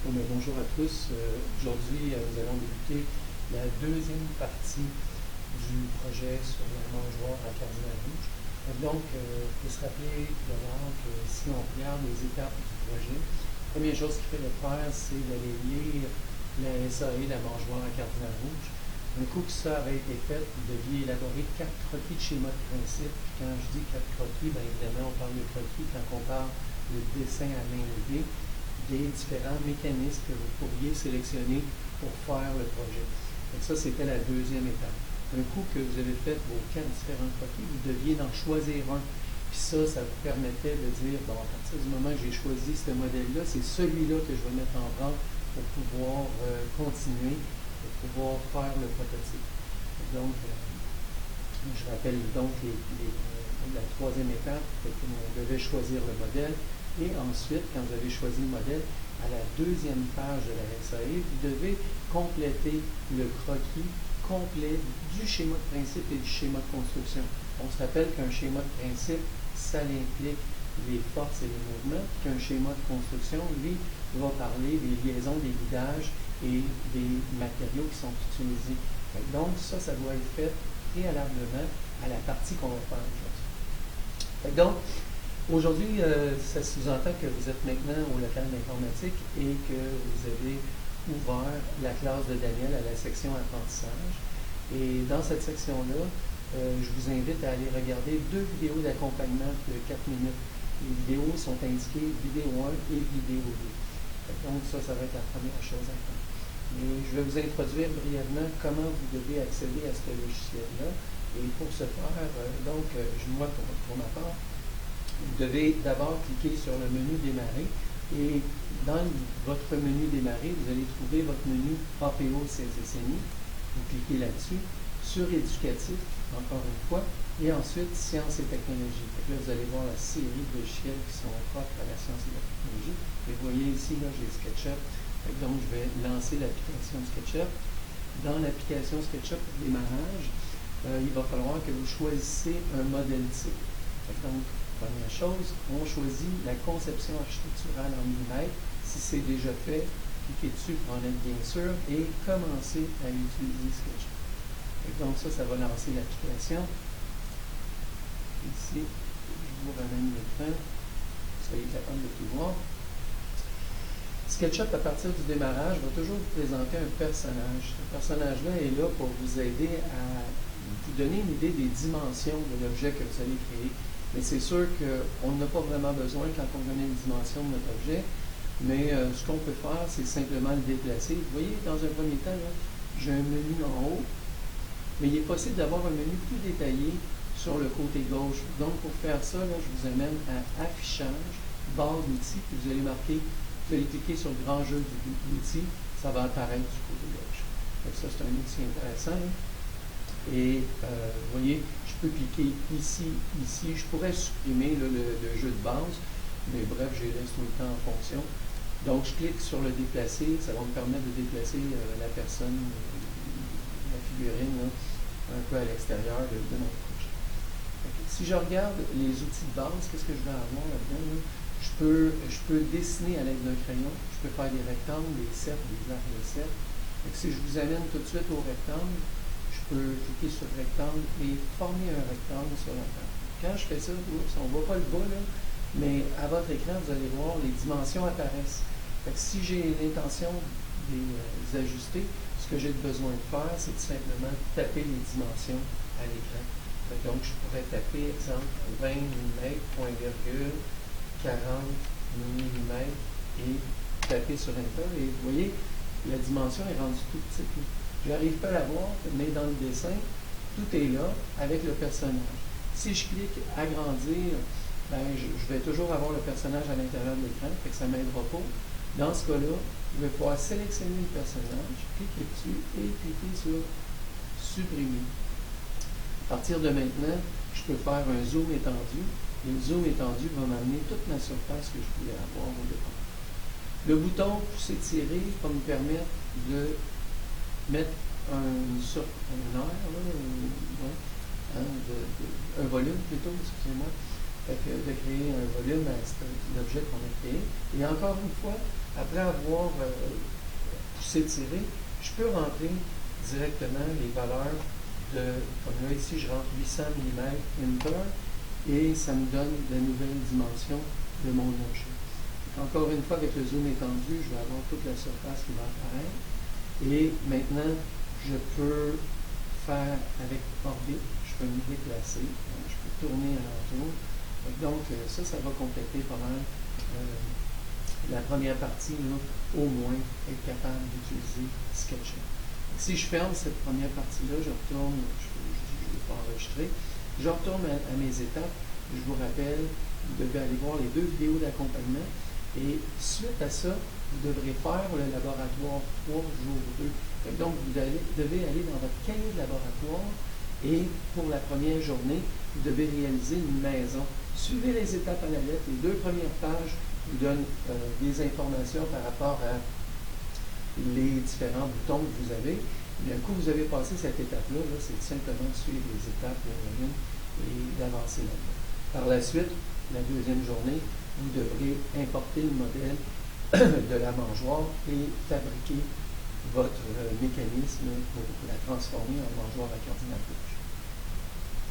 Bon, ben, bonjour à tous. Aujourd'hui, nous allons débuter la deuxième partie du projet sur la mangeoire à cardinal rouge. Donc, il faut se rappeler d'abord que si on regarde les étapes du projet, la première chose qu'il fallait faire, c'est d'aller lire la SAE, la mangeoire à cardinal rouge. Un coup que ça avait été fait, vous deviez élaborer 4 croquis de schéma de principe. Puis quand je dis 4 croquis, bien évidemment, on parle de croquis quand on parle de dessin à main levée, des différents mécanismes que vous pourriez sélectionner pour faire le projet. Donc ça, c'était la deuxième étape. Un coup que vous avez fait vos 4 différents croquis, vous deviez en choisir un. Puis ça vous permettait de dire, bon, à partir du moment que j'ai choisi ce modèle-là, c'est celui-là que je vais mettre en branle pour pouvoir continuer, pour pouvoir faire le prototype. Donc, je rappelle donc la troisième étape, on devait choisir le modèle. Et ensuite, quand vous avez choisi le modèle, à la deuxième page de la SAE, vous devez compléter le croquis complet du schéma de principe et du schéma de construction. On se rappelle qu'un schéma de principe, ça implique les forces et les mouvements, qu'un schéma de construction, lui, va parler des liaisons, des guidages et des matériaux qui sont utilisés. Donc, ça doit être fait préalablement à la partie qu'on va faire aujourd'hui. Donc, aujourd'hui, ça sous-entend que vous êtes maintenant au local d'informatique et que vous avez ouvert la classe de Daniel à la section apprentissage. Et dans cette section-là, je vous invite à aller regarder 2 vidéos d'accompagnement de 4 minutes. Les vidéos sont indiquées vidéo 1 et vidéo 2. Donc ça va être la première chose à faire. Et je vais vous introduire brièvement comment vous devez accéder à ce logiciel-là. Et pour ce faire, moi, pour ma part, vous devez d'abord cliquer sur le menu Démarrer et dans votre menu Démarrer, vous allez trouver votre menu APO CSSMI. Vous cliquez là-dessus, sur Éducatif, encore une fois, et ensuite Sciences et technologies. Donc là, vous allez voir la série de logiciels qui sont propres à la science et la technologie. Et vous voyez ici, là, j'ai SketchUp. Donc, je vais lancer l'application SketchUp. Dans l'application SketchUp pour démarrage, il va falloir que vous choisissez un modèle type. Donc, première chose, on choisit la conception architecturale en millimètres. Si c'est déjà fait, cliquez dessus pour en être bien sûr et commencez à utiliser SketchUp. Et donc, ça va lancer l'application. Ici, je vous ramène l'écran. Soyez capable de tout voir. SketchUp, à partir du démarrage, va toujours vous présenter un personnage. Ce personnage-là est là pour vous aider à vous donner une idée des dimensions de l'objet que vous allez créer. Mais c'est sûr qu'on n'a pas vraiment besoin quand on connaît les dimensions de notre objet. Mais ce qu'on peut faire, c'est simplement le déplacer. Vous voyez, dans un premier temps, j'ai un menu en haut, mais il est possible d'avoir un menu plus détaillé sur le côté gauche. Donc, pour faire ça, je vous amène à Affichage, barre d'outils, puis vous allez marquer. Vous allez cliquer sur le grand jeu de l'outil, ça va apparaître du côté gauche. Donc ça, c'est un outil intéressant. Et vous voyez, je peux cliquer ici, ici. Je pourrais supprimer le jeu de base, mais bref, je laisse tout le temps en fonction. Donc, je clique sur le déplacer. Ça va me permettre de déplacer la personne, la figurine, un peu à l'extérieur de notre projet. Si je regarde les outils de base, qu'est-ce que je vais avoir là-dedans? Je peux dessiner à l'aide d'un crayon, je peux faire des rectangles, des cercles, des arcs de cercles. Donc, si je vous amène tout de suite au rectangle, je peux cliquer sur le rectangle et former un rectangle sur la table. Quand je fais ça, on ne voit pas le bas, là, mais à votre écran, vous allez voir, les dimensions apparaissent. Donc, si j'ai l'intention de les ajuster, ce que j'ai besoin de faire, c'est tout simplement taper les dimensions à l'écran. Donc, je pourrais taper, exemple, 20 mm, point virgule, 40 mm et taper sur Enter. Et vous voyez, la dimension est rendue tout petite. Je n'arrive pas à la voir, mais dans le dessin, tout est là avec le personnage. Si je clique agrandir, je vais toujours avoir le personnage à l'intérieur de l'écran, fait que ça ne m'aidera pas. Dans ce cas-là, je vais pouvoir sélectionner le personnage, cliquer dessus et cliquer sur supprimer. À partir de maintenant, je peux faire un zoom étendu. Et le zoom étendu va m'amener toute la surface que je voulais avoir au départ. Le bouton pousser tirer va me permettre de mettre un volume plutôt, excusez-moi, Fait que de créer un volume à l'objet qu'on a créé. Et encore une fois, après avoir poussé-tiré, je peux rentrer directement les valeurs comme là ici, je rentre 800 mm Inter, et ça me donne la nouvelle dimension de mon objet. Encore une fois, avec le zoom étendu, je vais avoir toute la surface qui va apparaître. Et maintenant, je peux faire avec orbite, je peux me déplacer, donc je peux tourner alentour. Donc, ça va compléter pas mal la première partie, là, au moins être capable d'utiliser Sketchup. Si je ferme cette première partie-là, je retourne, je ne vais pas enregistrer, je retourne à mes étapes. Je vous rappelle, vous devez aller voir les 2 vidéos d'accompagnement. Et suite à ça, vous devrez faire le laboratoire 3 jours 2. Donc, vous devez aller dans votre cahier de laboratoire et pour la première journée, vous devez réaliser une maison. Suivez les étapes à la lettre. Les 2 premières pages vous donnent des informations par rapport à les différents boutons que vous avez. Mais un coup, vous avez passé cette étape-là, c'est simplement de suivre les étapes une et d'avancer là-dedans. Par la suite, la deuxième journée, vous devrez importer le modèle de la mangeoire et fabriquer votre mécanisme pour la transformer en mangeoire à cardinal gauche.